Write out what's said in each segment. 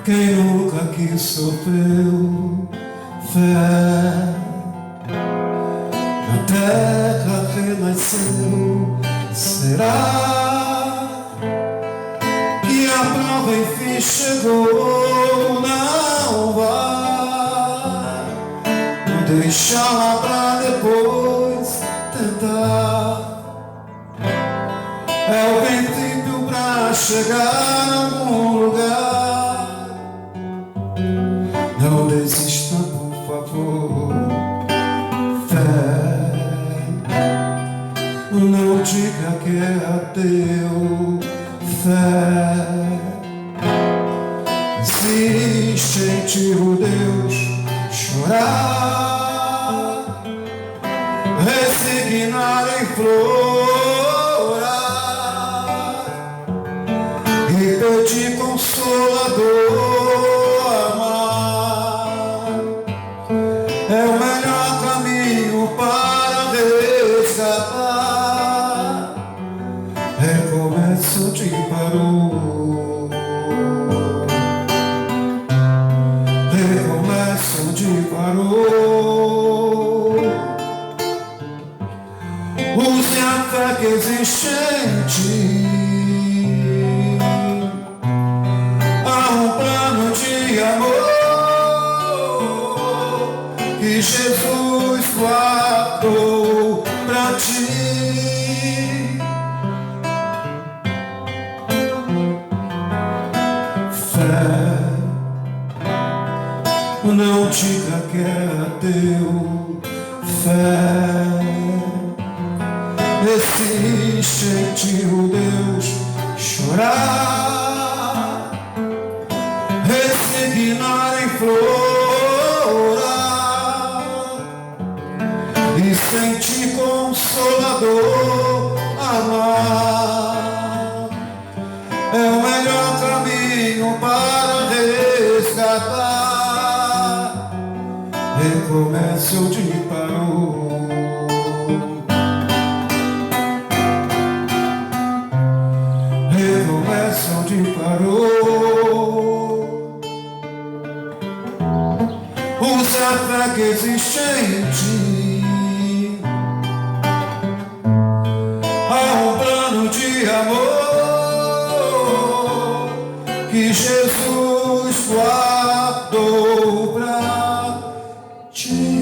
Quem nunca aqui sofreu fé, na terra renasceu, será que a prova enfim chegou? Não vai, não deixá-la pra depois tentar. É o princípio pra chegar a algum lugar. Não desista, por favor. Fé, não diga que é ateu. Fé, existe em ti o Deus chorar, resignar em florar e pedir consolador. Amar é o melhor caminho para resgatar. Recomeço te parou, recomeço te parou. Use a fé que existe em ti. Há um plano de amor que Jesus guardou pra ti. Fé, não diga que é ateu. Fé, existe em ti o Deus chorar, resignar em florar e sentir consolador. Amar é o melhor caminho para resgatar. Recomeço te parou, recomeço te parou. Usa a fé que existe em ti. Há um plano de amor que Jesus guardou pra ti.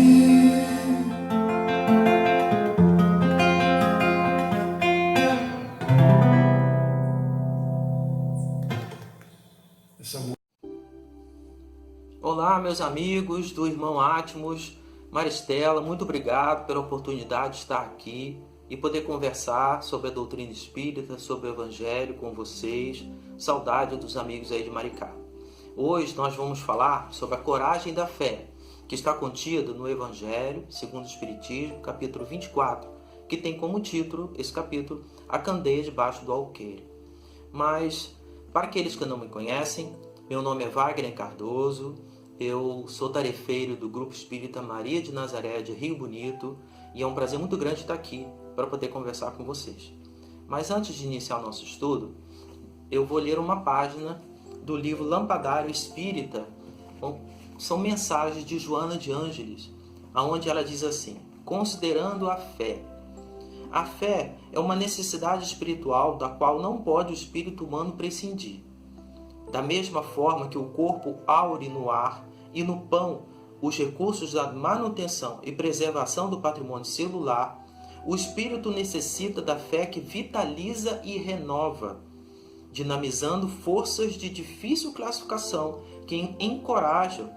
Olá, meus amigos do Irmão Átmos, Maristela, muito obrigado pela oportunidade de estar aqui e poder conversar sobre a doutrina espírita, sobre o Evangelho com vocês. Saudade dos amigos aí de Maricá. Hoje nós vamos falar sobre a coragem da fé, que está contido no Evangelho segundo o Espiritismo, capítulo 24, que tem como título, esse capítulo, A Candeia debaixo do Alqueire. Mas, para aqueles que não me conhecem, meu nome é Wagner Cardoso, eu sou tarefeiro do Grupo Espírita Maria de Nazaré de Rio Bonito e é um prazer muito grande estar aqui para poder conversar com vocês. Mas antes de iniciar o nosso estudo, eu vou ler uma página do livro Lampadário Espírita. São mensagens de Joana de Ângeles, onde ela diz assim: considerando a fé. A fé é uma necessidade espiritual da qual não pode o espírito humano prescindir. Da mesma forma que o corpo aure no ar e no pão os recursos da manutenção e preservação do patrimônio celular, o espírito necessita da fé que vitaliza e renova, dinamizando forças de difícil classificação que encorajam,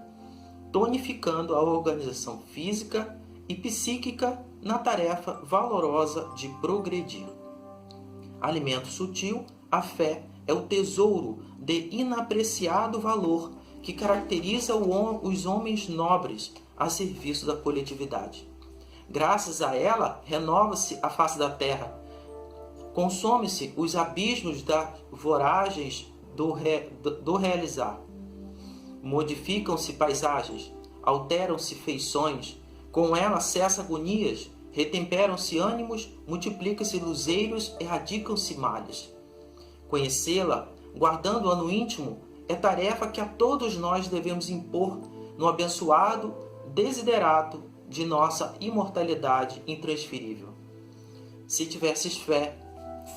tonificando a organização física e psíquica na tarefa valorosa de progredir. Alimento sutil, a fé é o tesouro de inapreciado valor que caracteriza os homens nobres a serviço da coletividade. Graças a ela, renova-se a face da terra, consome-se os abismos das voragens do realizar. Modificam-se paisagens, alteram-se feições, com ela cessa agonias, retemperam-se ânimos, multiplicam-se luzeiros, erradicam-se males. Conhecê-la, guardando-a no íntimo, é tarefa que a todos nós devemos impor no abençoado desiderato de nossa imortalidade intransferível. Se tivesses fé,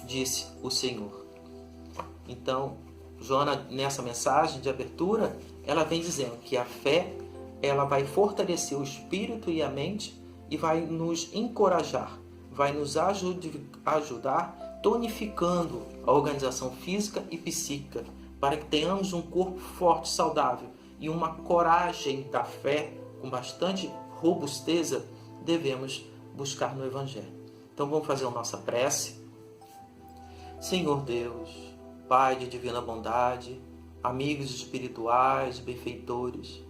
disse o Senhor. Então, Joana, nessa mensagem de abertura, ela vem dizendo que a fé, ela vai fortalecer o espírito e a mente e vai nos encorajar, vai nos ajudar tonificando a organização física e psíquica, para que tenhamos um corpo forte, saudável e uma coragem da fé com bastante robusteza, devemos buscar no Evangelho. Então vamos fazer a nossa prece. Senhor Deus, Pai de divina bondade, amigos espirituais, benfeitores,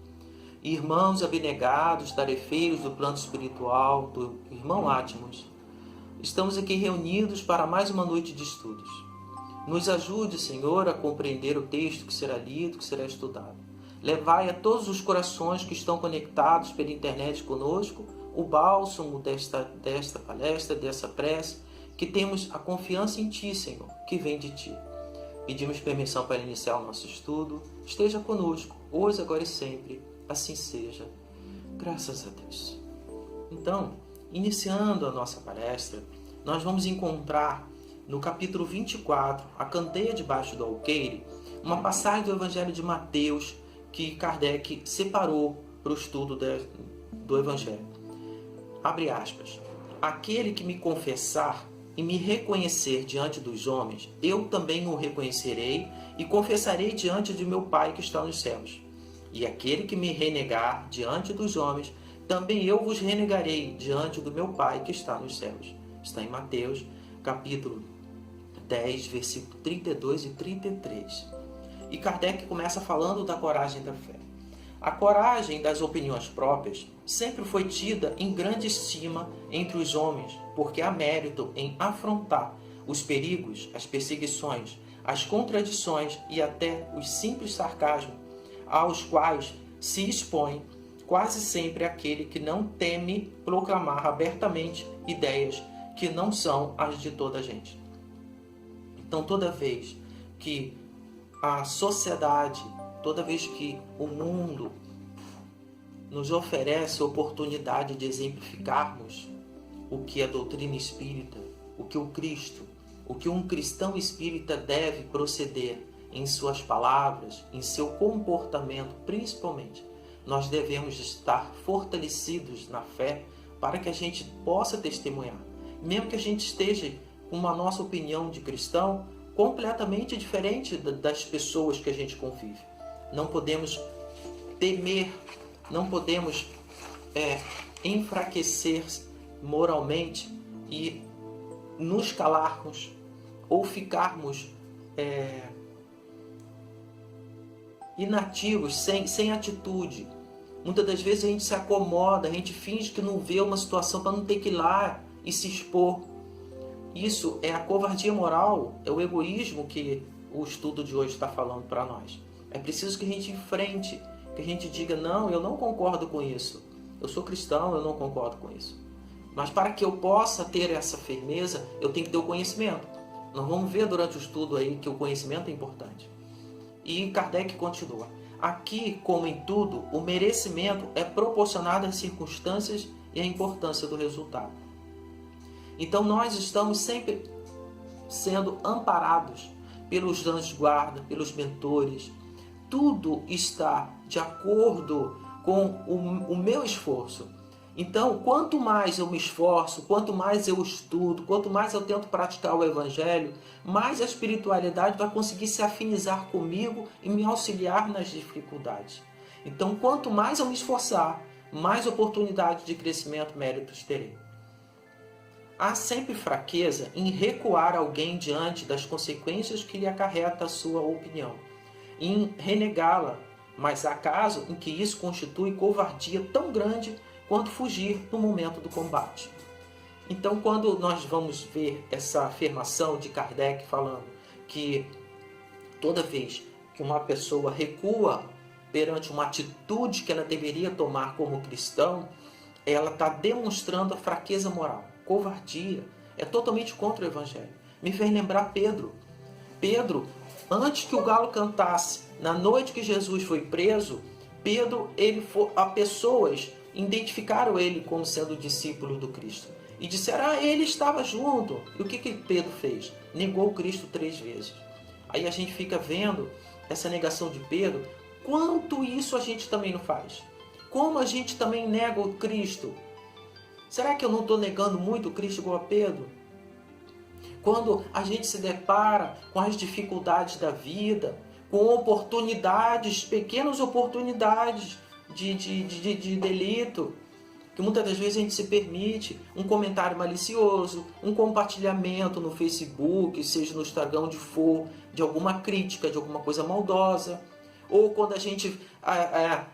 irmãos abnegados, tarefeiros do plano espiritual do irmão Átmos, estamos aqui reunidos para mais uma noite de estudos. Nos ajude, Senhor, a compreender o texto que será lido, que será estudado. Levai a todos os corações que estão conectados pela internet conosco o bálsamo desta palestra, dessa prece, que temos a confiança em Ti, Senhor, que vem de Ti. Pedimos permissão para iniciar o nosso estudo. Esteja conosco, hoje, agora e sempre. Assim seja. Graças a Deus. Então, iniciando a nossa palestra, nós vamos encontrar no capítulo 24, A Candeia debaixo do alqueire, uma passagem do Evangelho de Mateus que Kardec separou para o estudo do Evangelho. Abre aspas. Aquele que me confessar e me reconhecer diante dos homens, eu também o reconhecerei e confessarei diante de meu Pai que está nos céus. E aquele que me renegar diante dos homens, também eu vos renegarei diante do meu Pai que está nos céus. Está em Mateus, capítulo 10, versículo 32 e 33. E Kardec começa falando da coragem da fé. A coragem das opiniões próprias sempre foi tida em grande estima entre os homens, porque há mérito em afrontar os perigos, as perseguições, as contradições e até os simples sarcasmos aos quais se expõe quase sempre aquele que não teme proclamar abertamente ideias que não são as de toda a gente. Então, toda vez que a sociedade, toda vez que o mundo nos oferece a oportunidade de exemplificarmos o que a doutrina espírita, o que o Cristo, o que um cristão espírita deve proceder em suas palavras, em seu comportamento, principalmente, nós devemos estar fortalecidos na fé para que a gente possa testemunhar. Mesmo que a gente esteja com uma nossa opinião de cristão completamente diferente das pessoas que a gente convive. Não podemos temer, não podemos enfraquecer moralmente e nos calarmos ou ficarmos inativos, sem atitude. Muitas das vezes a gente se acomoda, a gente finge que não vê uma situação para não ter que ir lá e se expor. Isso é a covardia moral, é o egoísmo que o estudo de hoje está falando para nós. É preciso que a gente enfrente, que a gente diga, não, eu não concordo com isso. Eu sou cristão, eu não concordo com isso. Mas para que eu possa ter essa firmeza, eu tenho que ter o conhecimento. Nós vamos ver durante o estudo aí que o conhecimento é importante. E Kardec continua. Aqui, como em tudo, o merecimento é proporcionado às circunstâncias e à importância do resultado. Então nós estamos sempre sendo amparados pelos anjos de guarda, pelos mentores. Tudo está de acordo com o meu esforço. Então, quanto mais eu me esforço, quanto mais eu estudo, quanto mais eu tento praticar o Evangelho, mais a espiritualidade vai conseguir se afinizar comigo e me auxiliar nas dificuldades. Então, quanto mais eu me esforçar, mais oportunidade de crescimento, méritos terei. Há sempre fraqueza em recuar alguém diante das consequências que lhe acarreta a sua opinião, em renegá-la, mas há caso em que isso constitui covardia tão grande quanto fugir no momento do combate. Então, quando nós vamos ver essa afirmação de Kardec falando que toda vez que uma pessoa recua perante uma atitude que ela deveria tomar como cristão, ela está demonstrando a fraqueza moral. Covardia é totalmente contra o Evangelho. Me fez lembrar Pedro. Pedro Antes que o galo cantasse, na noite que Jesus foi preso, Pedro, a pessoas identificaram ele como sendo discípulo do Cristo. E disseram, ele estava junto. E o que Pedro fez? Negou o Cristo 3 vezes. Aí a gente fica vendo essa negação de Pedro, quanto isso a gente também não faz. Como a gente também nega o Cristo. Será que eu não estou negando muito o Cristo igual a Pedro? Quando a gente se depara com as dificuldades da vida, com oportunidades, pequenas oportunidades de delito, que muitas das vezes a gente se permite um comentário malicioso, um compartilhamento no Facebook, seja no Instagram, onde for, de alguma crítica, de alguma coisa maldosa. Ou quando a gente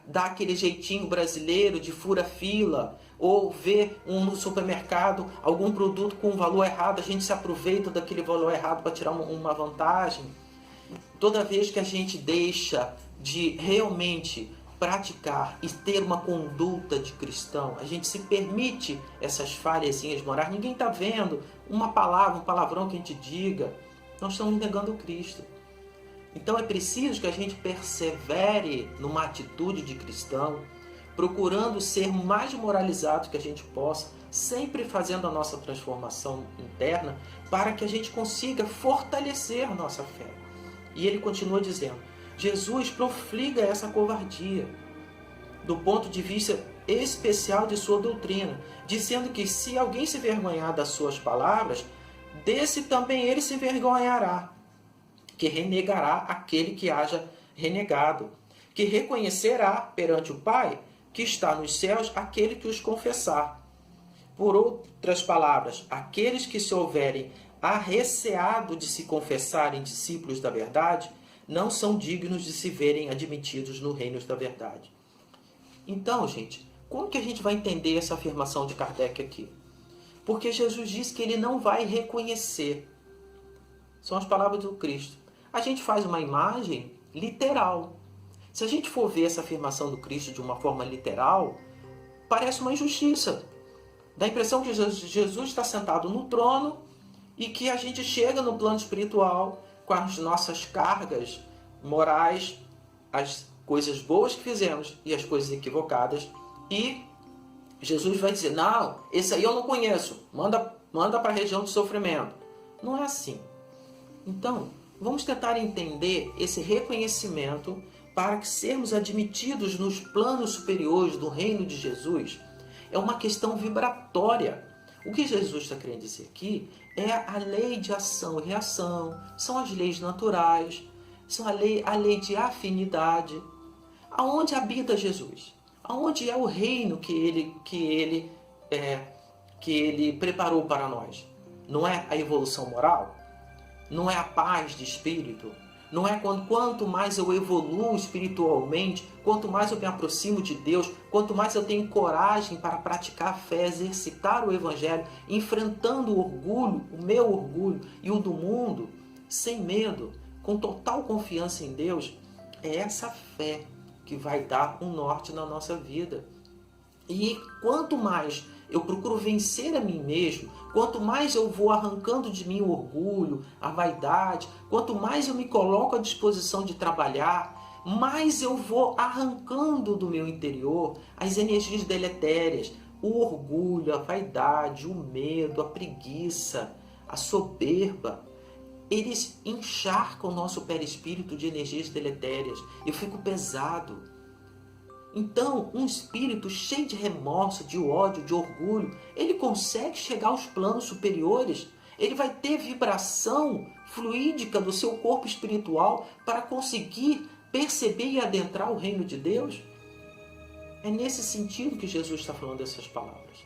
dá aquele jeitinho brasileiro de fura-fila, ou vê no supermercado algum produto com um valor errado, a gente se aproveita daquele valor errado para tirar uma vantagem. Toda vez que a gente deixa de realmente praticar e ter uma conduta de cristão, a gente se permite essas falhazinhas morais. Ninguém está vendo uma palavra, um palavrão que a gente diga. Nós estamos negando o Cristo. Então é preciso que a gente persevere numa atitude de cristão, procurando ser o mais moralizado que a gente possa, sempre fazendo a nossa transformação interna, para que a gente consiga fortalecer a nossa fé. E ele continua dizendo, Jesus profliga essa covardia, do ponto de vista especial de sua doutrina, dizendo que se alguém se envergonhar das suas palavras, desse também ele se envergonhará, que renegará aquele que haja renegado, que reconhecerá perante o Pai, que está nos céus, aquele que os confessar. Por outras palavras, aqueles que se houverem arreceado de se confessarem discípulos da verdade, não são dignos de se verem admitidos no reino da verdade. Então, gente, como que a gente vai entender essa afirmação de Kardec aqui? Porque Jesus diz que ele não vai reconhecer. São as palavras do Cristo. A gente faz uma imagem literal. Se a gente for ver essa afirmação do Cristo de uma forma literal, parece uma injustiça. Dá a impressão que Jesus está sentado no trono e que a gente chega no plano espiritual com as nossas cargas morais, as coisas boas que fizemos e as coisas equivocadas, e Jesus vai dizer, não, esse aí eu não conheço, manda para a região de sofrimento. Não é assim. Então, vamos tentar entender esse reconhecimento para que sermos admitidos nos planos superiores do reino de Jesus. É uma questão vibratória. O que Jesus está querendo dizer aqui é a lei de ação e reação, são as leis naturais, são a lei de afinidade. Aonde habita Jesus? Aonde é o reino que ele preparou para nós? Não é a evolução moral? Não é a paz de espírito? Não é quanto mais eu evoluo espiritualmente, quanto mais eu me aproximo de Deus, quanto mais eu tenho coragem para praticar a fé, exercitar o Evangelho, enfrentando o orgulho, o meu orgulho e o do mundo, sem medo, com total confiança em Deus, é essa fé que vai dar um norte na nossa vida. E quanto mais eu procuro vencer a mim mesmo, quanto mais eu vou arrancando de mim o orgulho, a vaidade, quanto mais eu me coloco à disposição de trabalhar, mais eu vou arrancando do meu interior as energias deletérias, o orgulho, a vaidade, o medo, a preguiça, a soberba. Eles encharcam o nosso perispírito de energias deletérias. Eu fico pesado. Então, um espírito cheio de remorso, de ódio, de orgulho, ele consegue chegar aos planos superiores. Ele vai ter vibração fluídica do seu corpo espiritual para conseguir perceber e adentrar o reino de Deus. É nesse sentido que Jesus está falando essas palavras.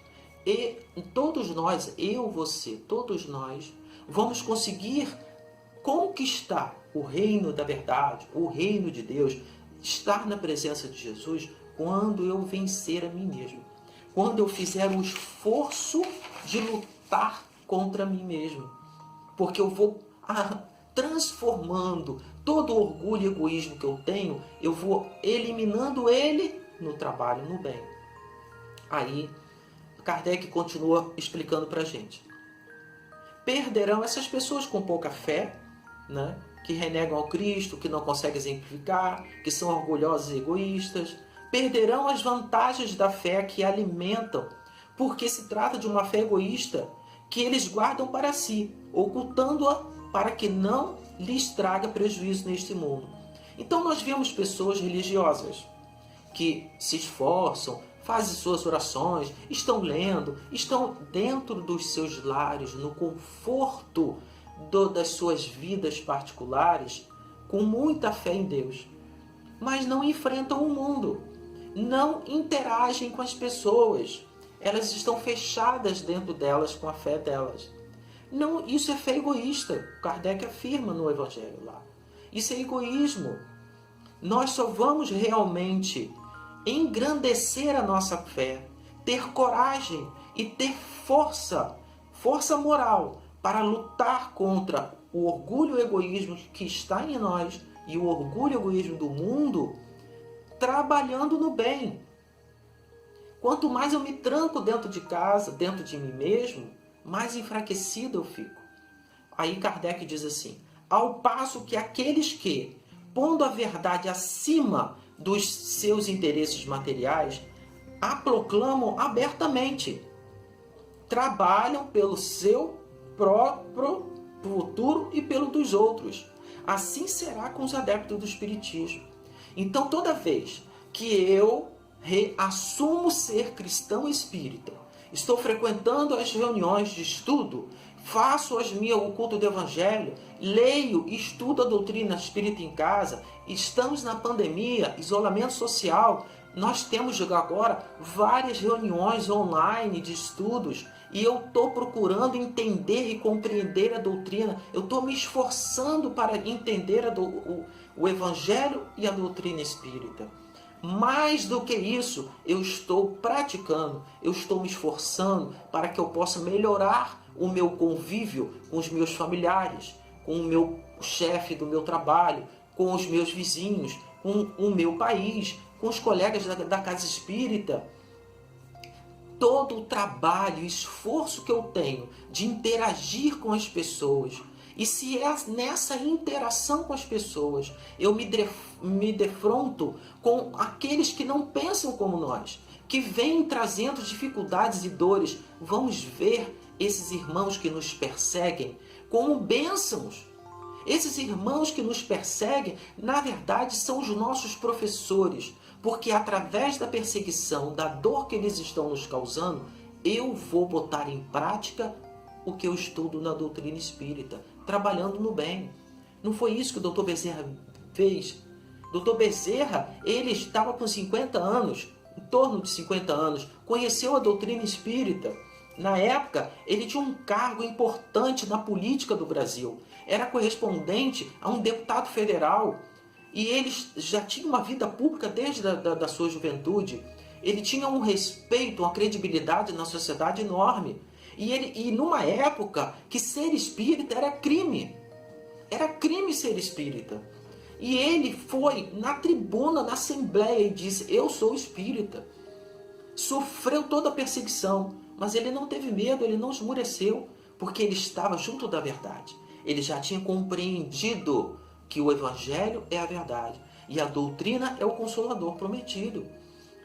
E todos nós, eu, você, todos nós, vamos conseguir conquistar o reino da verdade, o reino de Deus, estar na presença de Jesus quando eu vencer a mim mesmo. Quando eu fizer o esforço de lutar contra mim mesmo. Porque eu vou transformando todo o orgulho e egoísmo que eu tenho, eu vou eliminando ele no trabalho, no bem. Aí, Kardec continua explicando para a gente. Perderão essas pessoas com pouca fé, né? que renegam ao Cristo, que não conseguem exemplificar, que são orgulhosos e egoístas. Perderão as vantagens da fé que alimentam, porque se trata de uma fé egoísta que eles guardam para si, ocultando-a para que não lhes traga prejuízo neste mundo. Então nós vemos pessoas religiosas que se esforçam, fazem suas orações, estão lendo, estão dentro dos seus lares, no conforto das suas vidas particulares, com muita fé em Deus, mas não enfrentam o mundo, não interagem com as pessoas, elas estão fechadas dentro delas com a fé delas. Não, isso é fé egoísta, Kardec afirma no Evangelho lá. Isso é egoísmo. Nós só vamos realmente engrandecer a nossa fé, ter coragem e ter força moral para lutar contra o orgulho e o egoísmo que está em nós e o orgulho e o egoísmo do mundo, trabalhando no bem. Quanto mais eu me tranco dentro de casa, dentro de mim mesmo, mais enfraquecido eu fico. Aí Kardec diz assim: ao passo que aqueles que, pondo a verdade acima dos seus interesses materiais, a proclamam abertamente, trabalham pelo seu próprio futuro e pelo dos outros. Assim será com os adeptos do Espiritismo. Então, toda vez que eu reassumo ser cristão espírita, estou frequentando as reuniões de estudo, faço o culto do Evangelho, leio e estudo a doutrina espírita em casa, estamos na pandemia, isolamento social, nós temos agora várias reuniões online de estudos e eu estou procurando entender e compreender a doutrina, eu estou me esforçando para entender o Evangelho e a doutrina espírita. Mais do que isso, eu estou praticando, eu estou me esforçando para que eu possa melhorar o meu convívio com os meus familiares, com o meu chefe do meu trabalho, com os meus vizinhos, com o meu país, com os colegas da casa espírita. Todo o trabalho e esforço que eu tenho de interagir com as pessoas, e se é nessa interação com as pessoas eu me defronto com aqueles que não pensam como nós, que vêm trazendo dificuldades e dores, vamos ver esses irmãos que nos perseguem como bênçãos. Esses irmãos que nos perseguem, na verdade, são os nossos professores, porque através da perseguição, da dor que eles estão nos causando, eu vou botar em prática o que eu estudo na doutrina espírita, trabalhando no bem. Não foi isso que o Dr. Bezerra fez? Dr. Bezerra, ele estava com 50 anos, em torno de 50 anos, conheceu a doutrina espírita. Na época, ele tinha um cargo importante na política do Brasil. Era correspondente a um deputado federal. E ele já tinha uma vida pública desde da sua juventude. Ele tinha um respeito, uma credibilidade na sociedade enorme. E numa época que ser espírita era crime. Era crime ser espírita. E ele foi na tribuna, na assembleia e disse: eu sou espírita. Sofreu toda a perseguição, mas ele não teve medo, ele não esmureceu, porque ele estava junto da verdade. Ele já tinha compreendido que o Evangelho é a verdade e a doutrina é o Consolador prometido.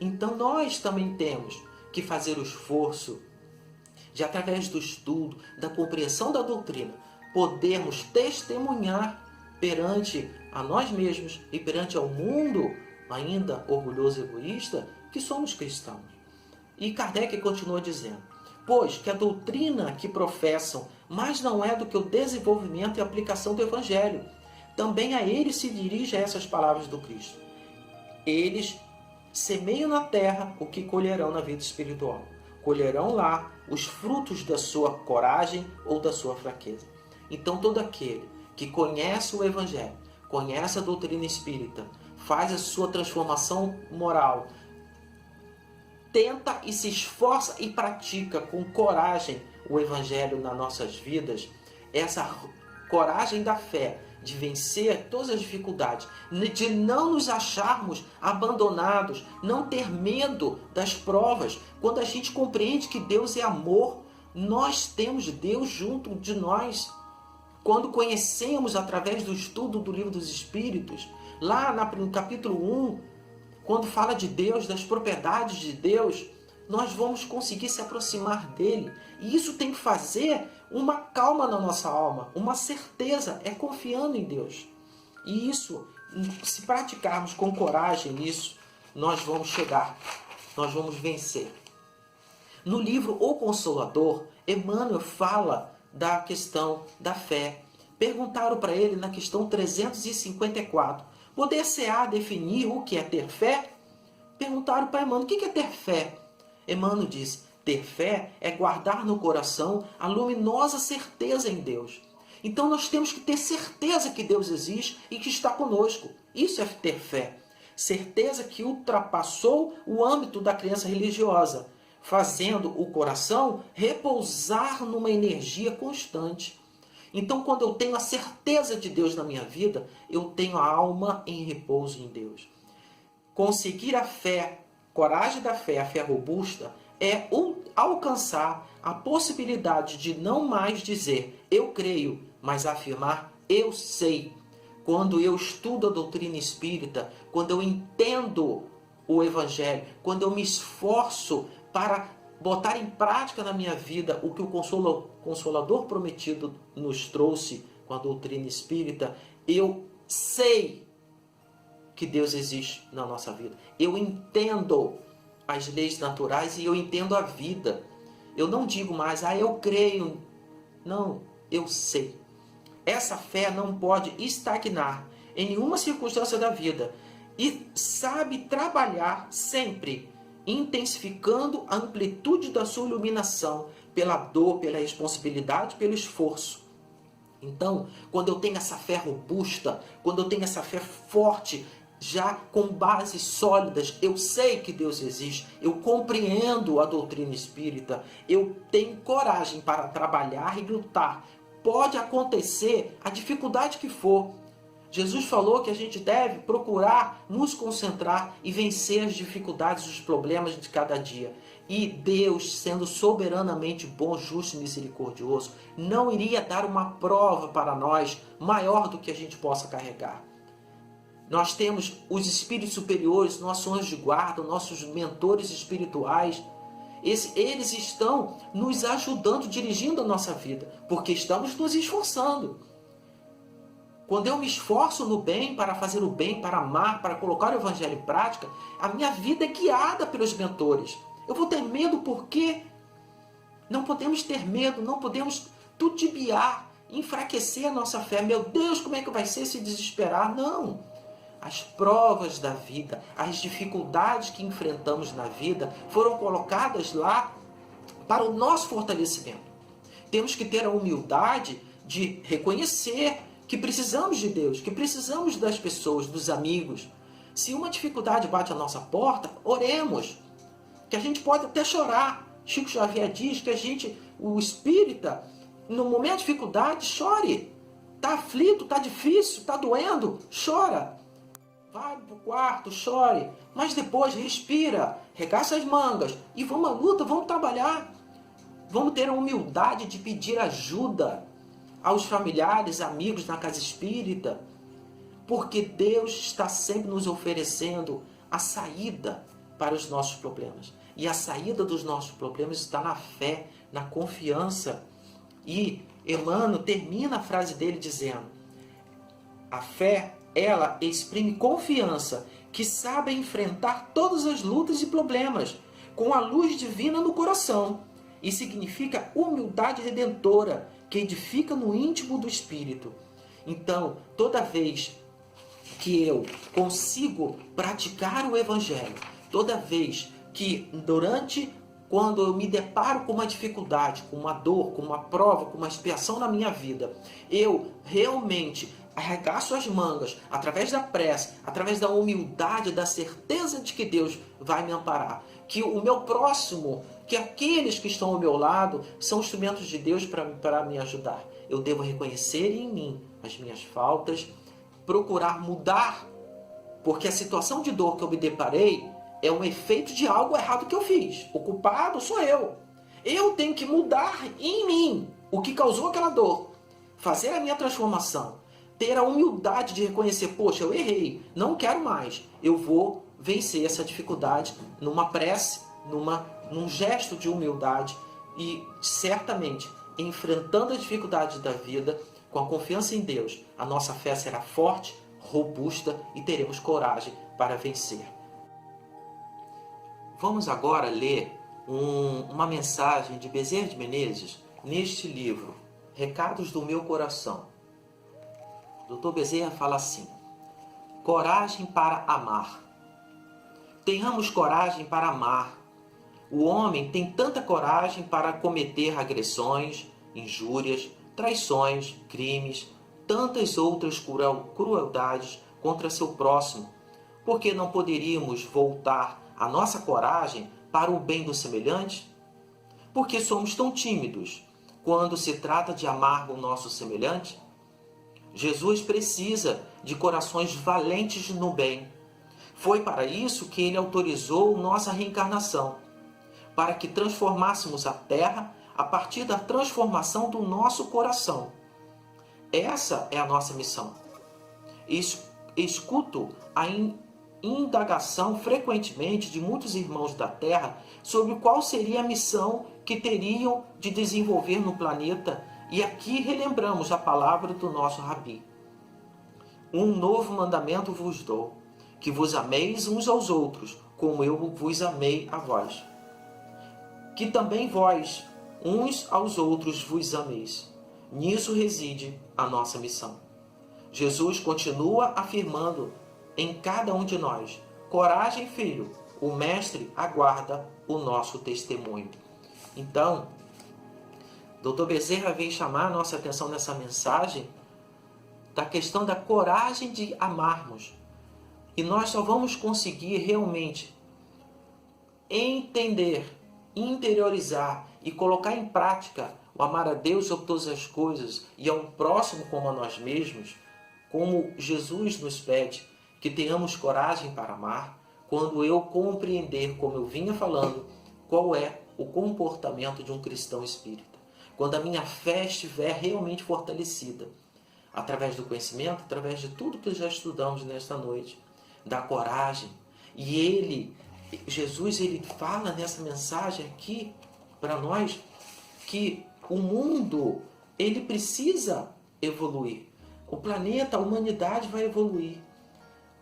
Então nós também temos que fazer o esforço de, através do estudo, da compreensão da doutrina, podermos testemunhar perante a nós mesmos e perante ao mundo ainda orgulhoso e egoísta que somos cristãos. E Kardec continua dizendo: pois que a doutrina que professam mais não é do que o desenvolvimento e aplicação do Evangelho. Também a eles se dirige essas palavras do Cristo: eles semeiam na terra o que colherão na vida espiritual. Colherão lá os frutos da sua coragem ou da sua fraqueza. Então todo aquele que conhece o Evangelho, conhece a doutrina espírita, faz a sua transformação moral, tenta e se esforça e pratica com coragem o Evangelho nas nossas vidas, essa coragem da fé, de vencer todas as dificuldades, de não nos acharmos abandonados, não ter medo das provas. Quando a gente compreende que Deus é amor, nós temos Deus junto de nós. quando conhecemos através do estudo do Livro dos Espíritos, lá no capítulo 1, quando fala de Deus, das propriedades de Deus, nós vamos conseguir se aproximar dele. E isso tem que fazer uma calma na nossa alma, uma certeza, é confiando em Deus. E isso, se praticarmos com coragem nisso, nós vamos chegar, nós vamos vencer. No livro O Consolador, Emmanuel fala da questão da fé. Perguntaram para ele na questão 354, poder-se-á definir o que é ter fé? Perguntaram para Emmanuel, o que é ter fé? Emmanuel diz, ter fé é guardar no coração a luminosa certeza em Deus. Então nós temos que ter certeza que Deus existe e que está conosco. Isso é ter fé. Certeza que ultrapassou o âmbito da crença religiosa, fazendo o coração repousar numa energia constante. Então, quando eu tenho a certeza de Deus na minha vida, eu tenho a alma em repouso em Deus. Conseguir a fé, coragem da fé, a fé robusta, é alcançar a possibilidade de não mais dizer eu creio, mas afirmar eu sei. Quando eu estudo a doutrina espírita, quando eu entendo o Evangelho, quando eu me esforço para botar em prática na minha vida o que o Consolador prometido nos trouxe com a doutrina espírita, eu sei que Deus existe na nossa vida. Eu entendo as leis naturais e eu entendo a vida. Eu não digo mais, eu creio. Não, eu sei. Essa fé não pode estagnar em nenhuma circunstância da vida e sabe trabalhar sempre, intensificando a amplitude da sua iluminação pela dor, pela responsabilidade, pelo esforço. Então, quando eu tenho essa fé robusta, quando eu tenho essa fé forte, já com bases sólidas, eu sei que Deus existe, eu compreendo a doutrina espírita, eu tenho coragem para trabalhar e lutar. Pode acontecer a dificuldade que for. Jesus falou que a gente deve procurar nos concentrar e vencer as dificuldades, os problemas de cada dia. E Deus, sendo soberanamente bom, justo e misericordioso, não iria dar uma prova para nós maior do que a gente possa carregar. Nós temos os espíritos superiores, nossos anjos de guarda, nossos mentores espirituais. Eles estão nos ajudando, dirigindo a nossa vida, porque estamos nos esforçando. Quando eu me esforço no bem, para fazer o bem, para amar, para colocar o Evangelho em prática, a minha vida é guiada pelos mentores. Eu vou ter medo por quê? Não podemos ter medo, não podemos titubear, enfraquecer a nossa fé. Meu Deus, como é que vai ser se desesperar? Não. As provas da vida, as dificuldades que enfrentamos na vida foram colocadas lá para o nosso fortalecimento. Temos que ter a humildade de reconhecer que precisamos de Deus, que precisamos das pessoas, dos amigos. Se uma dificuldade bate à nossa porta, oremos, que a gente pode até chorar. Chico Xavier diz que o espírita, no momento de dificuldade, chore. Está aflito, está difícil, está doendo, chora. Vai para o quarto, chore, mas depois respira, regaça as mangas e vamos à luta, vamos trabalhar. Vamos ter a humildade de pedir ajuda aos familiares, amigos na casa espírita, porque Deus está sempre nos oferecendo a saída para os nossos problemas. E a saída dos nossos problemas está na fé, na confiança. E Emmanuel termina a frase dele dizendo, a fé, ela exprime confiança, que sabe enfrentar todas as lutas e problemas, com a luz divina no coração, e significa humildade redentora, que edifica no íntimo do espírito. Então, toda vez que eu consigo praticar o Evangelho, toda vez que quando eu me deparo com uma dificuldade, com uma dor, com uma prova, com uma expiação na minha vida, eu realmente arregaço as mangas, através da prece, através da humildade, da certeza de que Deus vai me amparar, que o meu próximo, que aqueles que estão ao meu lado, são instrumentos de Deus para me ajudar. Eu devo reconhecer em mim as minhas faltas, procurar mudar, porque a situação de dor que eu me deparei é um efeito de algo errado que eu fiz. O culpado sou eu. Eu tenho que mudar em mim o que causou aquela dor. fazer a minha transformação, ter a humildade de reconhecer, poxa, eu errei, não quero mais, eu vou vencer essa dificuldade numa prece, num gesto de humildade e certamente enfrentando as dificuldades da vida com a confiança em Deus, a nossa fé será forte, robusta e teremos coragem para vencer. Vamos agora ler uma mensagem de Bezerra de Menezes neste livro, Recados do Meu Coração. O Dr. Bezerra fala assim: coragem para amar. Tenhamos coragem para amar. O homem tem tanta coragem para cometer agressões, injúrias, traições, crimes, tantas outras crueldades contra seu próximo. Por que não poderíamos voltar a nossa coragem para o bem do semelhante? Porque somos tão tímidos quando se trata de amar o nosso semelhante? Jesus precisa de corações valentes no bem. Foi para isso que ele autorizou nossa reencarnação, para que transformássemos a terra a partir da transformação do nosso coração. Essa é a nossa missão. Escuto a indagação frequentemente de muitos irmãos da Terra sobre qual seria a missão que teriam de desenvolver no planeta, e aqui relembramos a palavra do nosso Rabi. Um novo mandamento vos dou, que vos ameis uns aos outros, como eu vos amei a vós. Que também vós, uns aos outros, vos ameis. Nisso reside a nossa missão. Jesus continua afirmando em cada um de nós: coragem, filho, o Mestre aguarda o nosso testemunho. Então, Dr. Bezerra vem chamar a nossa atenção nessa mensagem da questão da coragem de amarmos. E nós só vamos conseguir realmente entender, interiorizar e colocar em prática o amar a Deus sobre todas as coisas e ao próximo como a nós mesmos, como Jesus nos pede, que tenhamos coragem para amar, quando eu compreender, como eu vinha falando, qual é o comportamento de um cristão espírita. Quando a minha fé estiver realmente fortalecida, através do conhecimento, através de tudo que já estudamos nesta noite, da coragem. E Jesus, ele fala nessa mensagem aqui para nós que o mundo, ele precisa evoluir. O planeta, a humanidade vai evoluir.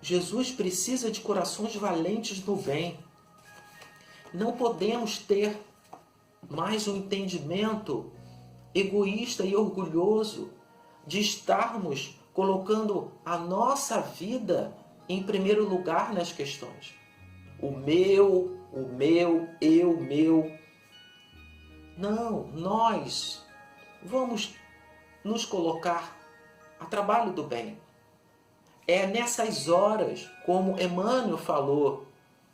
Jesus precisa de corações valentes no bem. Não podemos ter mais um entendimento egoísta e orgulhoso de estarmos colocando a nossa vida em primeiro lugar nas questões. O meu, eu, meu. Não, nós vamos nos colocar a trabalho do bem. É nessas horas, como Emmanuel falou,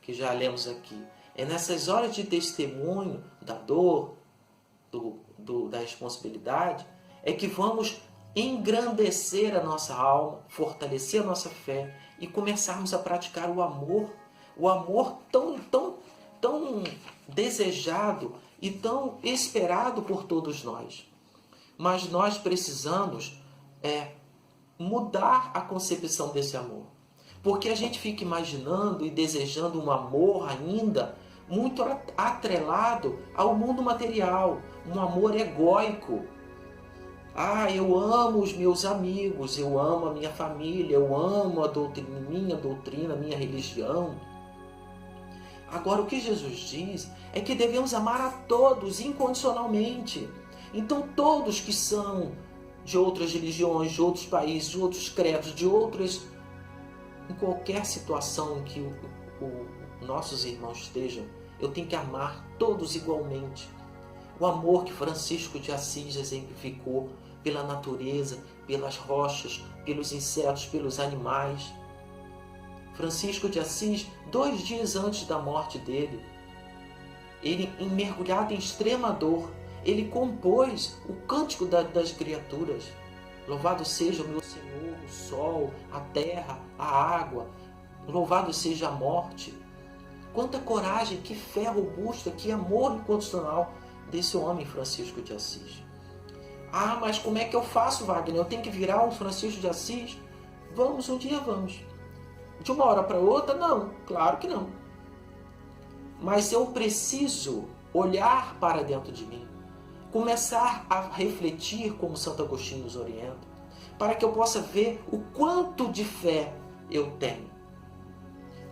que já lemos aqui, é nessas horas de testemunho da dor, da responsabilidade, é que vamos engrandecer a nossa alma, fortalecer a nossa fé e começarmos a praticar o amor tão desejado e tão esperado por todos nós. Mas nós precisamos mudar a concepção desse amor. Porque a gente fica imaginando e desejando um amor ainda muito atrelado ao mundo material, um amor egóico. Eu amo os meus amigos, eu amo a minha família, eu amo minha doutrina, minha religião. Agora, o que Jesus diz é que devemos amar a todos incondicionalmente. Então, todos que são de outras religiões, de outros países, de outros credos, em qualquer situação em que nossos irmãos estejam, eu tenho que amar todos igualmente. O amor que Francisco de Assis exemplificou pela natureza, pelas rochas, pelos insetos, pelos animais. Francisco de Assis, 2 dias antes da morte dele, ele, mergulhado em extrema dor, ele compôs o cântico das criaturas. Louvado seja o meu Senhor, o sol, a terra, a água. Louvado seja a morte. Quanta coragem, que fé robusta, que amor incondicional desse homem Francisco de Assis. Ah, mas como é que eu faço, Wagner? Eu tenho que virar um Francisco de Assis? Vamos, um dia vamos. De uma hora para outra, não. Claro que não. Mas eu preciso olhar para dentro de mim, começar a refletir como Santo Agostinho nos orienta, para que eu possa ver o quanto de fé eu tenho.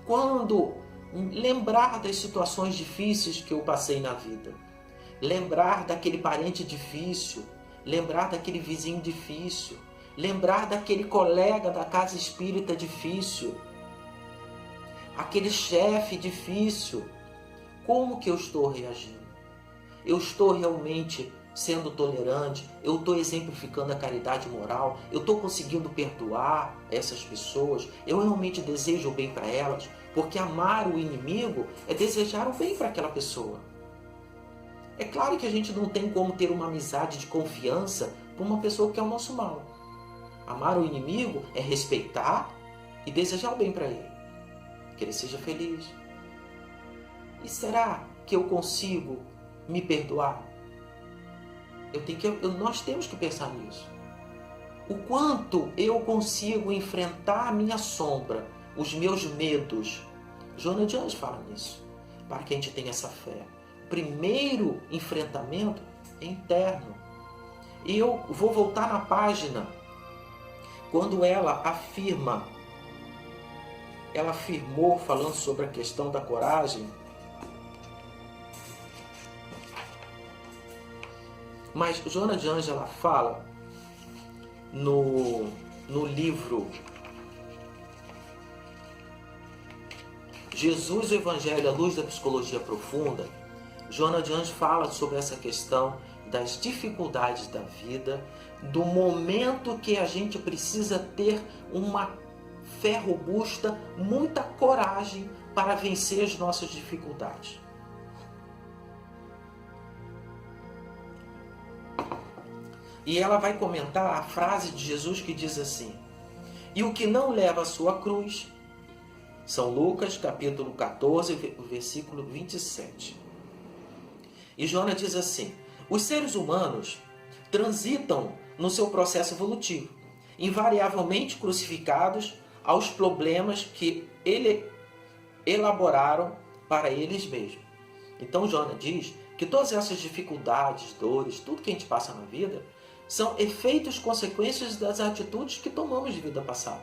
Quando lembrar das situações difíceis que eu passei na vida, lembrar daquele parente difícil, lembrar daquele vizinho difícil, lembrar daquele colega da casa espírita difícil, aquele chefe difícil, como que eu estou reagindo? Eu estou realmente sendo tolerante? Eu estou exemplificando a caridade moral? Eu estou conseguindo perdoar essas pessoas? Eu realmente desejo o bem para elas? Porque amar o inimigo é desejar o bem para aquela pessoa. É claro que a gente não tem como ter uma amizade de confiança por uma pessoa que é o nosso mal. Amar o inimigo é respeitar e desejar o bem para ele, que ele seja feliz. E será que eu consigo me perdoar? Nós temos que pensar nisso. O quanto eu consigo enfrentar a minha sombra, os meus medos. Joana de Anjos fala nisso, para que a gente tenha essa fé. O primeiro enfrentamento é interno. E eu vou voltar na página, quando ela afirmou, falando sobre a questão da coragem. Mas Joana de Anjos, ela fala no livro Jesus, o Evangelho, a luz da psicologia profunda. Joana de Anjos fala sobre essa questão das dificuldades da vida, do momento que a gente precisa ter uma fé robusta, muita coragem para vencer as nossas dificuldades. E ela vai comentar a frase de Jesus que diz assim: e o que não leva a sua cruz, São Lucas, capítulo 14, versículo 27. E Joana diz assim: os seres humanos transitam no seu processo evolutivo, invariavelmente crucificados aos problemas que elaboraram para eles mesmos. Então Joana diz que todas essas dificuldades, dores, tudo que a gente passa na vida, são efeitos, consequências das atitudes que tomamos de vida passada.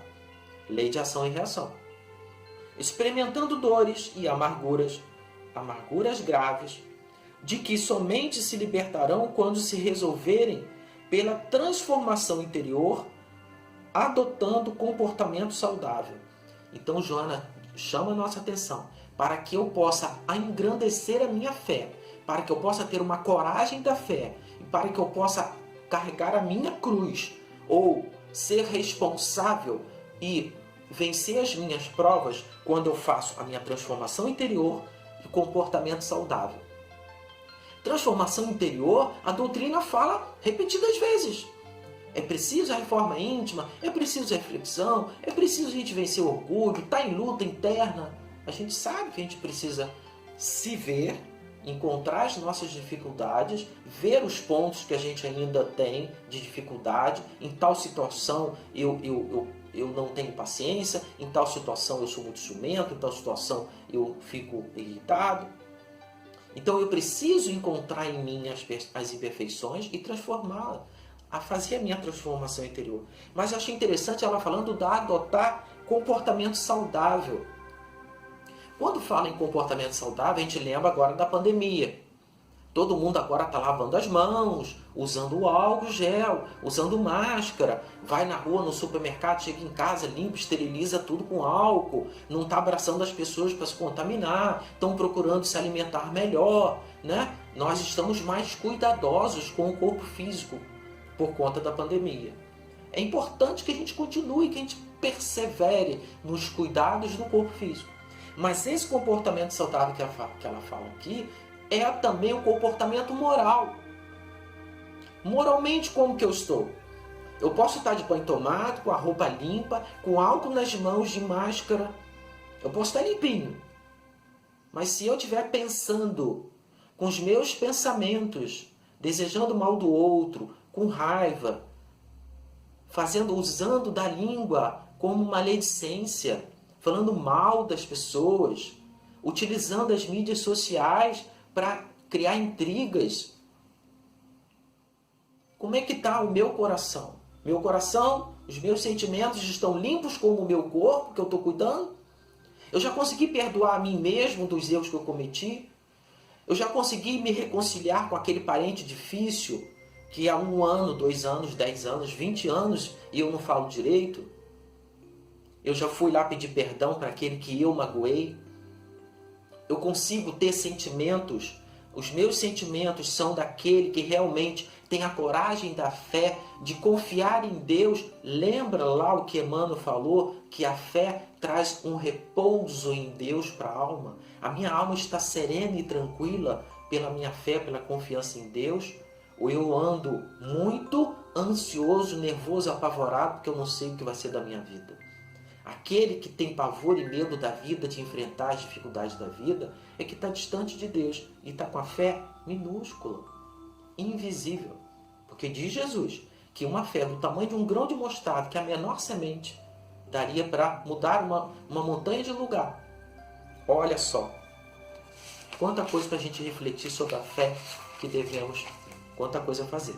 Lei de ação e reação. Experimentando dores e amarguras graves, de que somente se libertarão quando se resolverem pela transformação interior, adotando comportamento saudável. Então Joana chama a nossa atenção para que eu possa engrandecer a minha fé, para que eu possa ter uma coragem da fé, e para que eu possa carregar a minha cruz, ou ser responsável e vencer as minhas provas quando eu faço a minha transformação interior e comportamento saudável. Transformação interior, a doutrina fala repetidas vezes. É preciso a reforma íntima, é preciso a reflexão, é preciso a gente vencer o orgulho, estar em luta interna. A gente sabe que a gente precisa se ver, encontrar as nossas dificuldades, ver os pontos que a gente ainda tem de dificuldade. Em tal situação eu não tenho paciência, em tal situação eu sou muito ciumento, em tal situação eu fico irritado. Então eu preciso encontrar em mim as imperfeições e transformá-las, a fazer a minha transformação interior. Mas eu achei interessante ela falando de adotar comportamento saudável. Quando fala em comportamento saudável, a gente lembra agora da pandemia. Todo mundo agora está lavando as mãos, usando álcool gel, usando máscara, vai na rua, no supermercado, chega em casa, limpa, esteriliza tudo com álcool, não está abraçando as pessoas para se contaminar, estão procurando se alimentar melhor, né? Nós estamos mais cuidadosos com o corpo físico por conta da pandemia. É importante que a gente continue, que a gente persevere nos cuidados do corpo físico. Mas esse comportamento saudável que ela fala aqui é também um comportamento moral. Moralmente, como que eu estou? Eu posso estar de banho tomado, com a roupa limpa, com álcool nas mãos, de máscara. Eu posso estar limpinho. Mas se eu estiver pensando com os meus pensamentos, desejando o mal do outro, com raiva, usando da língua como maledicência, falando mal das pessoas, utilizando as mídias sociais para criar intrigas. Como é que está o meu coração? Meu coração, os meus sentimentos estão limpos como o meu corpo que eu estou cuidando? Eu já consegui perdoar a mim mesmo dos erros que eu cometi? Eu já consegui me reconciliar com aquele parente difícil que há 1 ano, 2 anos, 10 anos, 20 anos e eu não falo direito? Eu já fui lá pedir perdão para aquele que eu magoei? Eu consigo ter sentimentos? Os meus sentimentos são daquele que realmente tem a coragem da fé, de confiar em Deus. Lembra lá o que Emmanuel falou, que a fé traz um repouso em Deus para a alma? A minha alma está serena e tranquila pela minha fé, pela confiança em Deus? Ou eu ando muito ansioso, nervoso, apavorado, porque eu não sei o que vai ser da minha vida? Aquele que tem pavor e medo da vida, de enfrentar as dificuldades da vida, é que está distante de Deus e está com a fé minúscula, invisível. Porque diz Jesus que uma fé do tamanho de um grão de mostarda, que é a menor semente, daria para mudar uma montanha de lugar. Olha só, quanta coisa para a gente refletir sobre a fé que devemos, quanta coisa a fazer.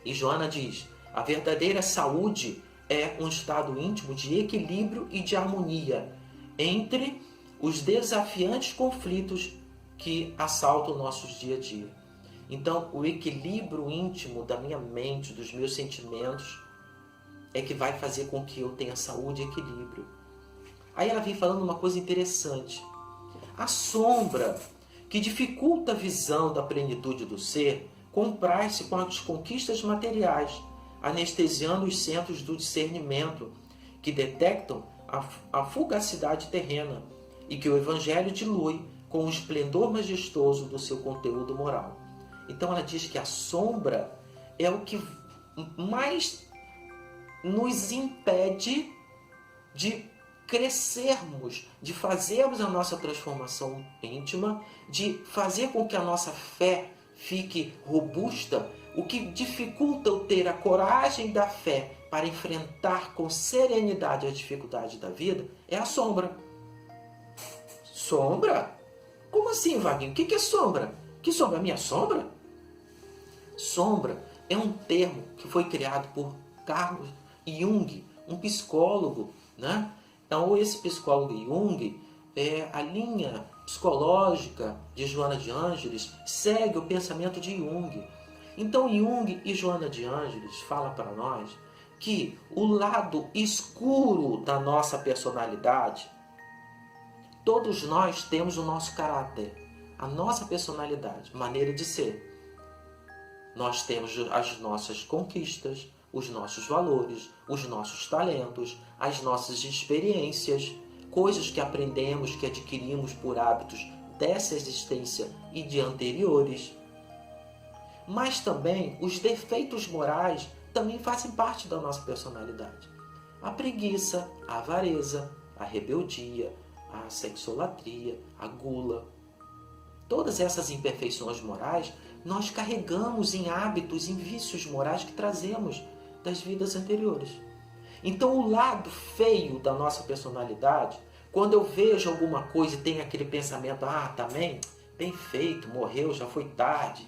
E Joana diz, a verdadeira saúde é um estado íntimo de equilíbrio e de harmonia entre os desafiantes conflitos que assaltam o nosso dia a dia. Então, o equilíbrio íntimo da minha mente, dos meus sentimentos, é que vai fazer com que eu tenha saúde e equilíbrio. Aí ela vem falando uma coisa interessante. A sombra que dificulta a visão da plenitude do ser compraz-se com as conquistas materiais, anestesiando os centros do discernimento, que detectam a fugacidade terrena e que o Evangelho dilui com o esplendor majestoso do seu conteúdo moral. Então ela diz que a sombra é o que mais nos impede de crescermos, de fazermos a nossa transformação íntima, de fazer com que a nossa fé fique robusta. O que dificulta eu ter a coragem da fé para enfrentar com serenidade as dificuldades da vida é a sombra. Sombra? Como assim, Vaguinho? O que é sombra? Que sombra? A minha sombra? Sombra é um termo que foi criado por Carl Jung, um psicólogo, né? Então, esse psicólogo Jung, a linha psicológica de Joana de Ângeles segue o pensamento de Jung. Então, Jung e Joana de Ângeles falam para nós que o lado escuro da nossa personalidade, todos nós temos o nosso caráter, a nossa personalidade, maneira de ser. Nós temos as nossas conquistas, os nossos valores, os nossos talentos, as nossas experiências, coisas que aprendemos, que adquirimos por hábitos dessa existência e de anteriores. Mas também os defeitos morais também fazem parte da nossa personalidade. A preguiça, a avareza, a rebeldia, a sexolatria, a gula. Todas essas imperfeições morais nós carregamos em hábitos, em vícios morais que trazemos das vidas anteriores. Então o lado feio da nossa personalidade, quando eu vejo alguma coisa e tenho aquele pensamento, também, bem feito, morreu, já foi tarde.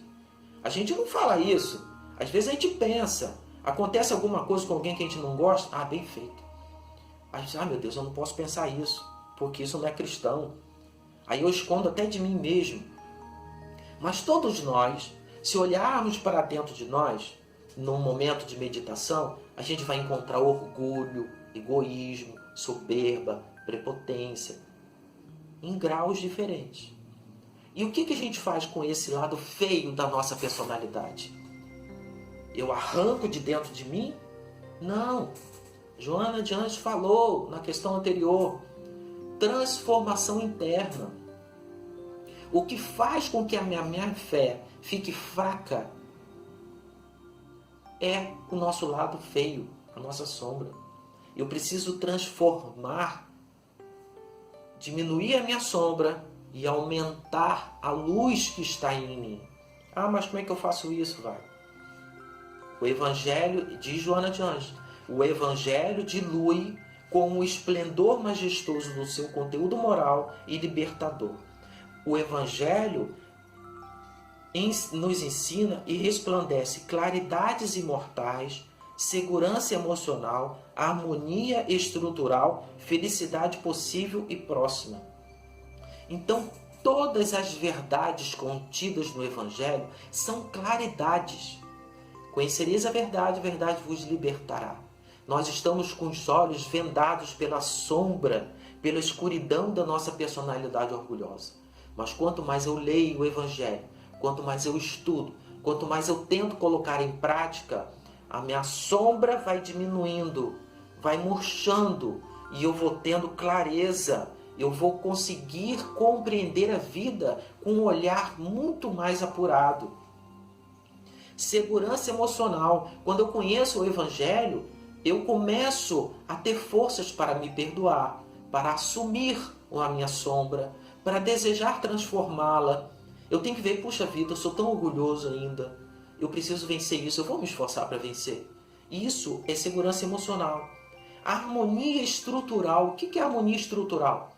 A gente não fala isso. Às vezes a gente pensa, acontece alguma coisa com alguém que a gente não gosta, bem feito. A gente, meu Deus, eu não posso pensar isso, porque isso não é cristão. Aí eu escondo até de mim mesmo. Mas todos nós, se olharmos para dentro de nós, num momento de meditação, a gente vai encontrar orgulho, egoísmo, soberba, prepotência, em graus diferentes. E o que a gente faz com esse lado feio da nossa personalidade? Eu arranco de dentro de mim? Não. Joana de Ângeles falou na questão anterior, transformação interna. O que faz com que a minha fé fique fraca é o nosso lado feio, a nossa sombra. Eu preciso transformar, diminuir a minha sombra e aumentar a luz que está em mim. Mas como é que eu faço isso, Wagner? O Evangelho, diz Joana de Anjos, o Evangelho dilui com o esplendor majestoso do seu conteúdo moral e libertador. O Evangelho nos ensina e resplandece claridades imortais, segurança emocional, harmonia estrutural, felicidade possível e próxima. Então, todas as verdades contidas no Evangelho são claridades. Conhecereis a verdade vos libertará. Nós estamos com os olhos vendados pela sombra, pela escuridão da nossa personalidade orgulhosa. Mas quanto mais eu leio o Evangelho, quanto mais eu estudo, quanto mais eu tento colocar em prática, a minha sombra vai diminuindo, vai murchando e eu vou tendo clareza. Eu vou conseguir compreender a vida com um olhar muito mais apurado. Segurança emocional. Quando eu conheço o Evangelho, eu começo a ter forças para me perdoar, para assumir a minha sombra, para desejar transformá-la. Eu tenho que ver, puxa vida, eu sou tão orgulhoso ainda. Eu preciso vencer isso, eu vou me esforçar para vencer. Isso é segurança emocional. Harmonia estrutural. O que é harmonia estrutural?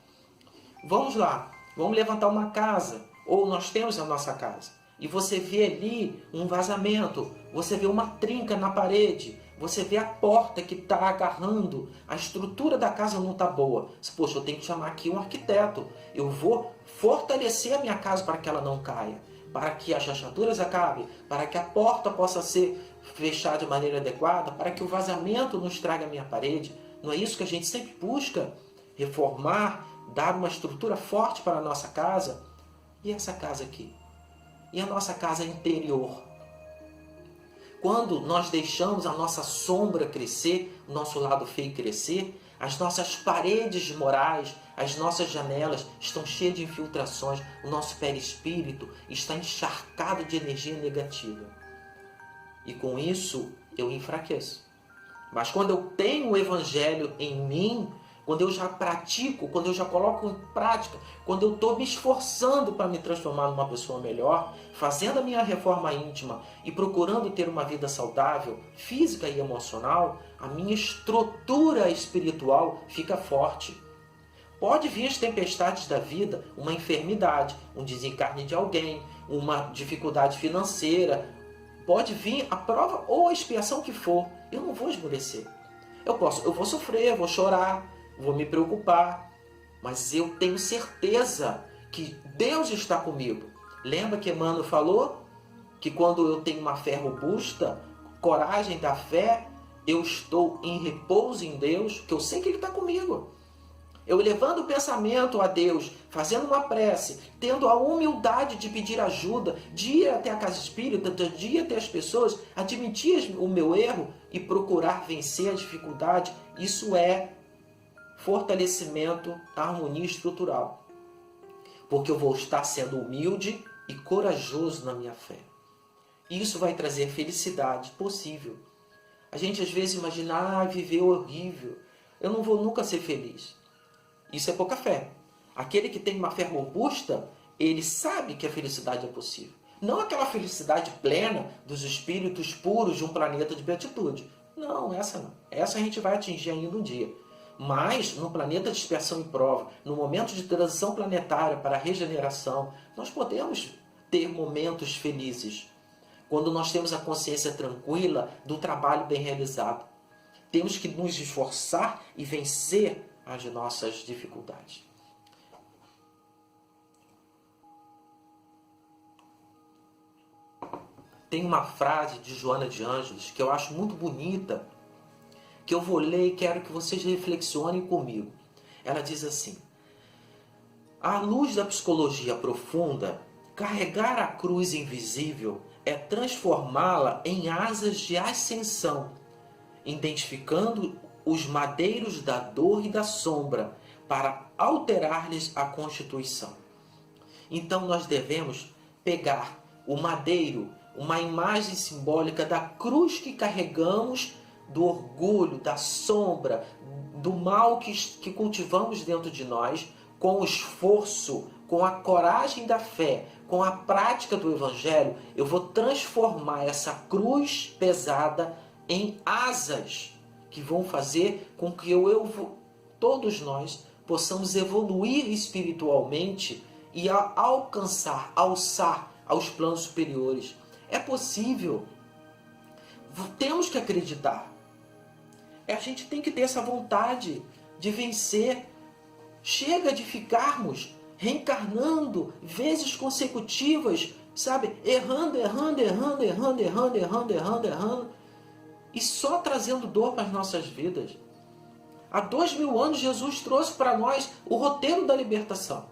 Vamos lá, vamos levantar uma casa, ou nós temos a nossa casa, e você vê ali um vazamento, você vê uma trinca na parede, você vê a porta que está agarrando, a estrutura da casa não está boa. Poxa, eu tenho que chamar aqui um arquiteto, eu vou fortalecer a minha casa para que ela não caia, para que as rachaduras acabem, para que a porta possa ser fechada de maneira adequada, para que o vazamento não estrague a minha parede. Não é isso que a gente sempre busca? Reformar, dar uma estrutura forte para a nossa casa. E essa casa aqui? E a nossa casa interior? Quando nós deixamos a nossa sombra crescer, o nosso lado feio crescer, as nossas paredes morais, as nossas janelas estão cheias de infiltrações, o nosso perispírito está encharcado de energia negativa. E com isso eu enfraqueço. Mas quando eu tenho o Evangelho em mim, quando eu já pratico, quando eu já coloco em prática, quando eu estou me esforçando para me transformar numa pessoa melhor, fazendo a minha reforma íntima e procurando ter uma vida saudável, física e emocional, a minha estrutura espiritual fica forte. Pode vir as tempestades da vida, uma enfermidade, um desencarne de alguém, uma dificuldade financeira, pode vir a prova ou a expiação que for, eu não vou esmorecer. Eu vou sofrer, eu vou chorar, vou me preocupar, mas eu tenho certeza que Deus está comigo. Lembra que Emmanuel falou que quando eu tenho uma fé robusta, coragem da fé, eu estou em repouso em Deus, que eu sei que Ele está comigo. Eu levando o pensamento a Deus, fazendo uma prece, tendo a humildade de pedir ajuda, de ir até a casa espírita, de ir até as pessoas, admitir o meu erro e procurar vencer a dificuldade, isso é fortalecimento, harmonia estrutural. Porque eu vou estar sendo humilde e corajoso na minha fé. Isso vai trazer felicidade possível. A gente às vezes imagina, viver horrível, eu não vou nunca ser feliz. Isso é pouca fé. Aquele que tem uma fé robusta, ele sabe que a felicidade é possível. Não aquela felicidade plena dos espíritos puros de um planeta de beatitude. Não, essa não. Essa a gente vai atingir ainda um dia. Mas, no planeta de expiação e prova, no momento de transição planetária para a regeneração, nós podemos ter momentos felizes. Quando nós temos a consciência tranquila do trabalho bem realizado. Temos que nos esforçar e vencer as nossas dificuldades. Tem uma frase de Joana de Ângeles que eu acho muito bonita, que eu vou ler e quero que vocês reflexionem comigo. Ela diz assim: à luz da psicologia profunda, carregar a cruz invisível é transformá-la em asas de ascensão, identificando os madeiros da dor e da sombra para alterar-lhes a constituição. Então nós devemos pegar o madeiro, uma imagem simbólica da cruz que carregamos, do orgulho, da sombra, do mal que cultivamos dentro de nós, com o esforço, com a coragem da fé, com a prática do Evangelho, eu vou transformar essa cruz pesada em asas que vão fazer com que todos nós possamos evoluir espiritualmente e alçar aos planos superiores. É possível. Temos que acreditar. A gente tem que ter essa vontade de vencer. Chega de ficarmos reencarnando vezes consecutivas, sabe? Errando, e só trazendo dor para as nossas vidas. Há 2000 anos Jesus trouxe para nós o roteiro da libertação.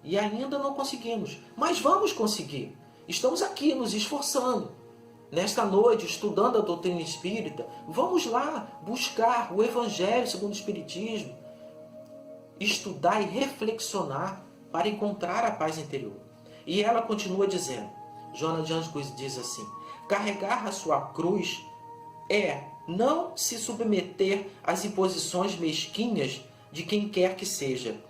E ainda não conseguimos. Mas vamos conseguir. Estamos aqui nos esforçando. Nesta noite, estudando a doutrina espírita, vamos lá buscar o Evangelho segundo o Espiritismo. Estudar e reflexionar para encontrar a paz interior. E ela continua dizendo, Joana de Anjos diz assim, carregar a sua cruz é não se submeter às imposições mesquinhas de quem quer que seja,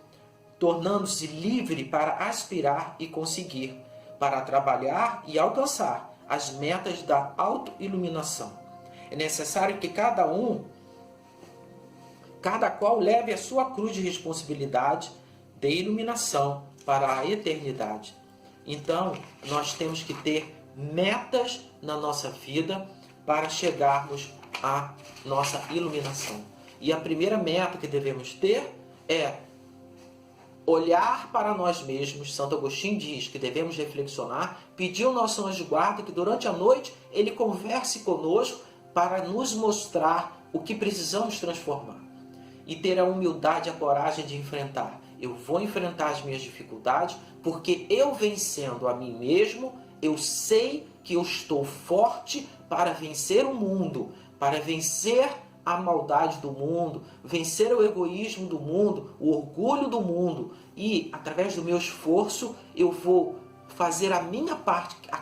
tornando-se livre para aspirar e conseguir, para trabalhar e alcançar as metas da autoiluminação. É necessário que cada qual leve a sua cruz de responsabilidade de iluminação para a eternidade. Então, nós temos que ter metas na nossa vida para chegarmos à nossa iluminação. E a primeira meta que devemos ter é olhar para nós mesmos. Santo Agostinho diz que devemos reflexionar, pedir ao nosso anjo guarda que durante a noite ele converse conosco para nos mostrar o que precisamos transformar. E ter a humildade e a coragem de enfrentar. Eu vou enfrentar as minhas dificuldades porque eu vencendo a mim mesmo, eu sei que eu estou forte para vencer o mundo, para vencer a maldade do mundo, vencer o egoísmo do mundo, o orgulho do mundo. E, através do meu esforço, eu vou fazer a minha parte, a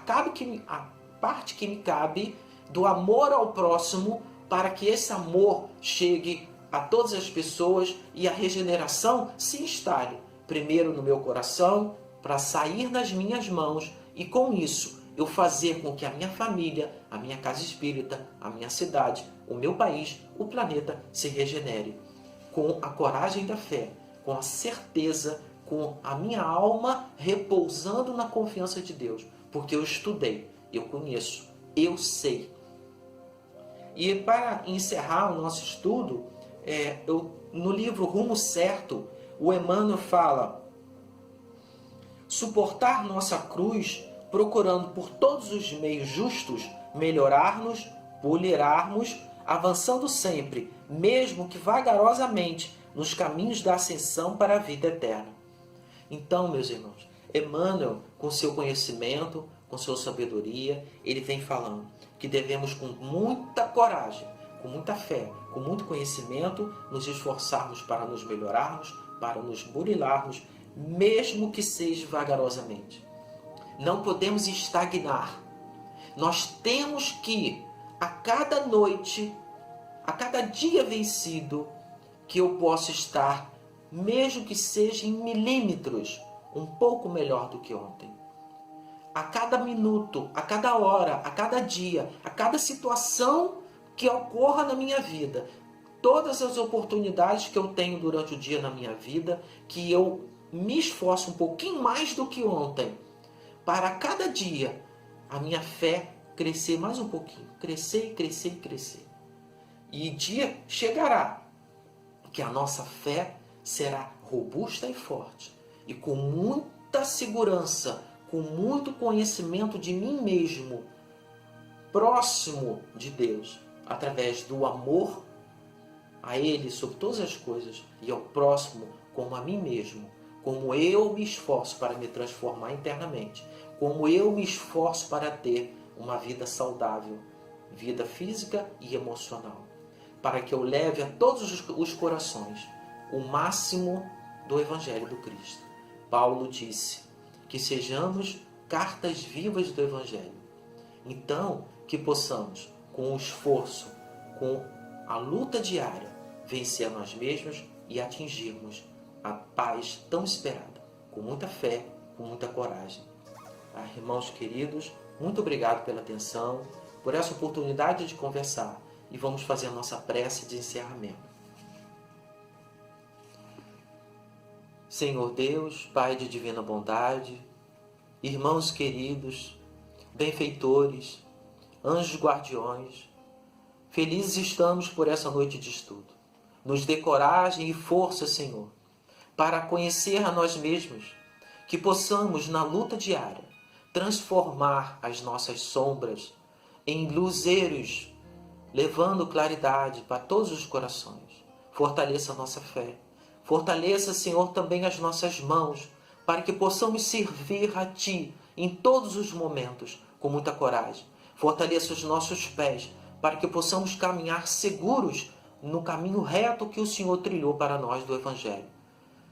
parte que me cabe do amor ao próximo, para que esse amor chegue a todas as pessoas e a regeneração se instale, primeiro no meu coração, para sair nas minhas mãos e com isso eu fazer com que a minha família, a minha casa espírita, a minha cidade, o meu país, o planeta se regenere. Com a coragem da fé, com a certeza, com a minha alma repousando na confiança de Deus, porque eu estudei, eu conheço, eu sei. E para encerrar o nosso estudo, no livro Rumo Certo, o Emmanuel fala: suportar nossa cruz, procurando por todos os meios justos, melhorar-nos, polirarmos, avançando sempre, mesmo que vagarosamente, nos caminhos da ascensão para a vida eterna. Então, meus irmãos, Emmanuel, com seu conhecimento, com sua sabedoria, ele vem falando que devemos com muita coragem, com muita fé, com muito conhecimento, nos esforçarmos para nos melhorarmos, para nos burilarmos, mesmo que seja vagarosamente. Não podemos estagnar. Nós temos que, a cada noite, a cada dia vencido, que eu possa estar, mesmo que seja em milímetros, um pouco melhor do que ontem. A cada minuto, a cada hora, a cada dia, a cada situação que ocorra na minha vida, todas as oportunidades que eu tenho durante o dia na minha vida, que eu me esforço um pouquinho mais do que ontem, para cada dia a minha fé crescer mais um pouquinho, crescer, crescer, crescer. E dia chegará que a nossa fé será robusta e forte, e com muita segurança, com muito conhecimento de mim mesmo, próximo de Deus, através do amor a Ele sobre todas as coisas e ao próximo como a mim mesmo, como eu me esforço para me transformar internamente, como eu me esforço para ter uma vida saudável, vida física e emocional, para que eu leve a todos os corações o máximo do Evangelho do Cristo. Paulo disse que sejamos cartas vivas do Evangelho. Então, que possamos, com o esforço, com a luta diária, vencer a nós mesmos e atingirmos a paz tão esperada, com muita fé, com muita coragem. Irmãos queridos, muito obrigado pela atenção, por essa oportunidade de conversar, e vamos fazer a nossa prece de encerramento. Senhor Deus, Pai de divina bondade, irmãos queridos, benfeitores, anjos guardiões, felizes estamos por essa noite de estudo. Nos dê coragem e força, Senhor, para conhecer a nós mesmos, que possamos, na luta diária, transformar as nossas sombras em luzeiros, levando claridade para todos os corações. Fortaleça a nossa fé. Fortaleça, Senhor, também as nossas mãos, para que possamos servir a Ti em todos os momentos, com muita coragem. Fortaleça os nossos pés, para que possamos caminhar seguros no caminho reto que o Senhor trilhou para nós do Evangelho.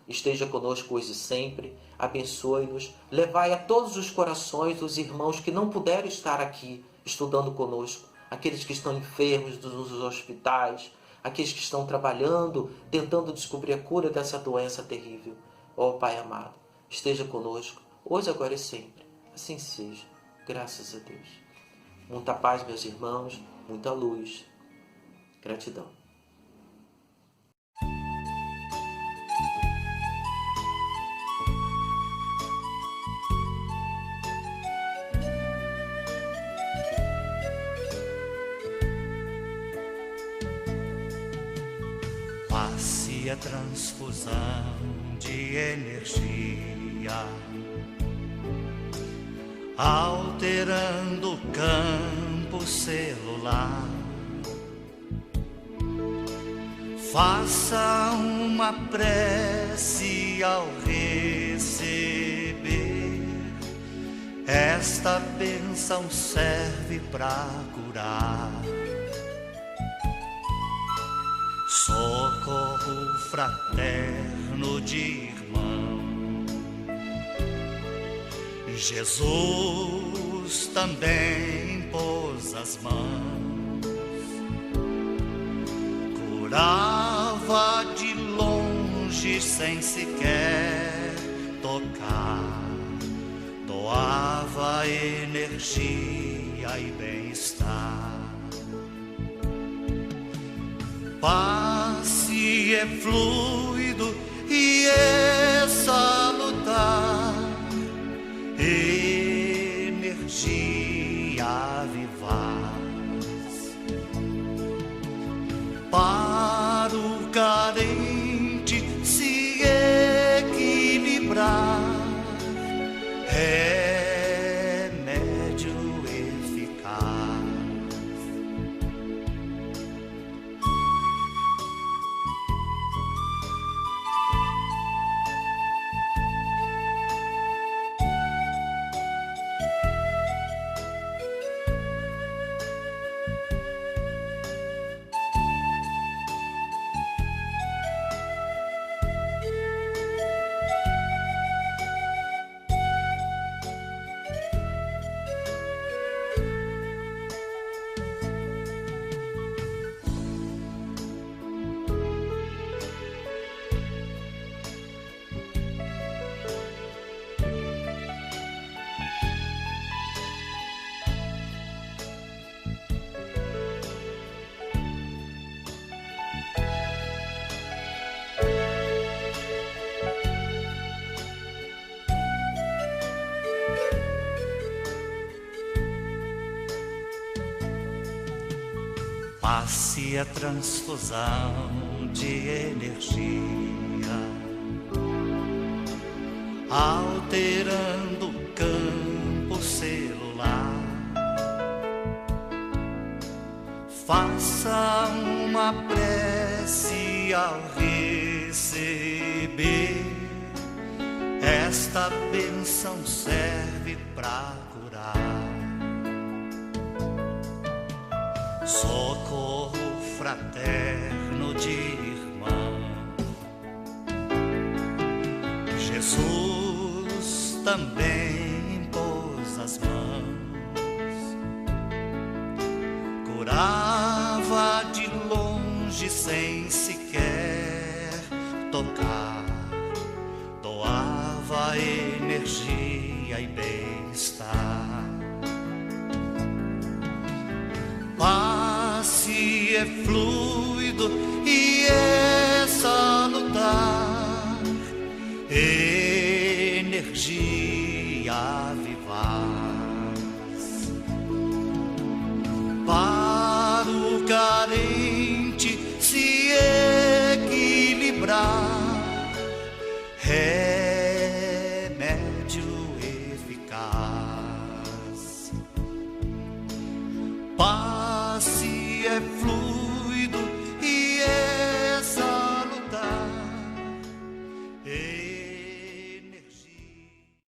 Esteja conosco hoje e sempre, abençoe-nos, levai a todos os corações dos irmãos que não puderam estar aqui estudando conosco, aqueles que estão enfermos nos hospitais, aqueles que estão trabalhando, tentando descobrir a cura dessa doença terrível. Ó Pai amado, esteja conosco, hoje, agora e sempre. Assim seja, graças a Deus. Muita paz, meus irmãos, muita luz. Gratidão. Passe a transfusão de energia, alterando o campo celular. Faça uma prece ao receber. Esta bênção serve para curar. Socorro fraterno de irmão. Jesus também pôs as mãos, curava de longe sem sequer tocar, doava energia e bem-estar. Passe é fluido e é salutar, energia vivaz. Para o carente se equilibrar, remédio eficaz. Passe a transfusão de energia, alterando o campo celular. Faça uma prece ao receber. Esta bênção serve para curar. Socorro fraterno de irmão. Jesus também pôs as mãos, curava de longe sem sequer tocar, nova energia e bem-estar. Passe é fluido e é salutar, energia vivar.